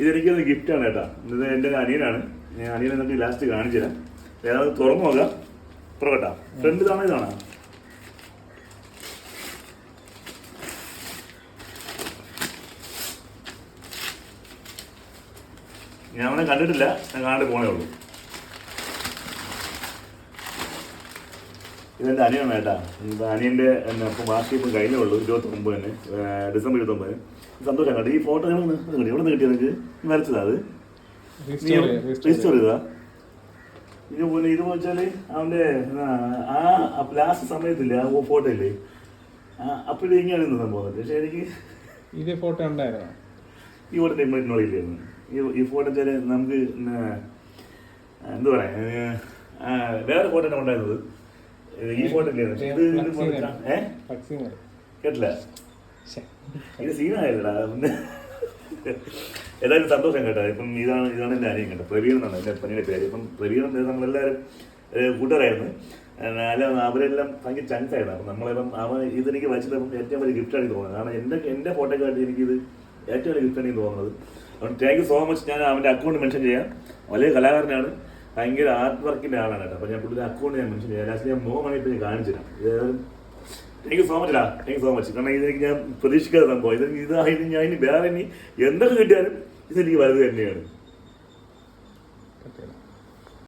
ഇതെനിക്കൊരു ഗിഫ്റ്റാണ് കേട്ടോ. ഇത് എൻ്റെ അനിയനാണ്. ഞാൻ അനിയനെ നമുക്ക് ലാസ്റ്റ് കാണിച്ചു തരാം. ഏതാണ്ട് തുറന്നു നോക്കാം. കേട്ടോ ഫ്രണ്ട് ഇതാണ്. ഞാൻ അവനെ കണ്ടിട്ടില്ല, ഞാൻ കാണാണ്ട് പോണേ ഉള്ളൂ. ഇതെൻ്റെ അനിയനാണ് കേട്ടാ. ഇപ്പം അനിയൻ്റെ ഇപ്പം വാർഷിക ഇപ്പം കഴിഞ്ഞേ ഉള്ളൂ, 29 ഡിസംബർ 29. സന്തോഷം കേട്ടോ. ഈ ഫോട്ടോ എവിടെ നിന്ന് കിട്ടിയത് നിനക്ക്? വരച്ചതാ അത്? രജിസ്റ്റർ ചെയ്തതാ? ഇതുപോലെ ഇത് വെച്ചാൽ അവൻ്റെ ആ ലാസ്റ്റ് സമയത്തില്ലേ ആ ഫോട്ടോ ഇല്ലേ, അപ്പോഴും ഇങ്ങനെയാണ് സംഭവം. പക്ഷെ എനിക്ക് ഇതേ ഫോട്ടോ ഉണ്ടായിരുന്നു. ഈ ഫോട്ടോ നോക്കിയില്ലായിരുന്നു. ഈ ഫോട്ടോ വെച്ചാൽ നമുക്ക് എന്താ പറയാ, വേറെ ഫോട്ടോ തന്നെ ഉണ്ടായിരുന്നത്. ഈ ഫോട്ടോ ഇല്ലായിരുന്നു. ഇത് കേട്ടില്ല, ഇത് സീനായല്ലടാ. ഏതായാലും സന്തോഷം കേട്ടോ. ഇപ്പം ഇതാണ് എൻ്റെ അനിയൻ കേട്ടോ, പ്രവീൺ എന്നാണ് എൻ്റെ പനിയുടെ പേര്. ഇപ്പം പ്രവീൺ നമ്മളെല്ലാവരും കൂട്ടുകാരായിരുന്നു. അല്ല അവരെല്ലാം ഭയങ്കര ചങ്സ് ആയിരുന്നു. അപ്പം നമ്മളിപ്പം അവൻ ഇതെനിക്ക് വച്ചിട്ടപ്പം ഏറ്റവും വലിയ ഗിഫ്റ്റാണ് തോന്നുന്നത്. കാരണം എൻ്റെ ഫോട്ടോക്കായിട്ട് എനിക്കിത് ഏറ്റവും വലിയ ഗിഫ്റ്റാണ് എനിക്ക് തോന്നുന്നത്. അതുകൊണ്ട് താങ്ക് യു സോ മച്ച്. ഞാൻ അവൻ്റെ അക്കൗണ്ട് മെൻഷൻ ചെയ്യാം. വലിയ കലാകാരനാണ്, ഭയങ്കര ആർട്ട് വർക്കിൻ്റെ ആളാണ് കേട്ടോ. അപ്പോൾ ഞാൻ പുള്ളിയുടെ അക്കൗണ്ട് ഞാൻ മെൻഷൻ ചെയ്യാം. ലാസ്റ്റ് ഞാൻ 3 മണിയിട്ട് ഞാൻ കാണിച്ചു തരാം. ഏതായാലും thank you so much. Thank you so much. കാരണം ഇതെനിക്ക് ഞാൻ പ്രതീക്ഷിക്കാതെ സംഭവം. ഇത് ഞാൻ ഇനി വേറെ ഇനി എന്തൊക്കെ കിട്ടിയാലും ഇതെനിക്ക് വലുത് തന്നെയാണ്.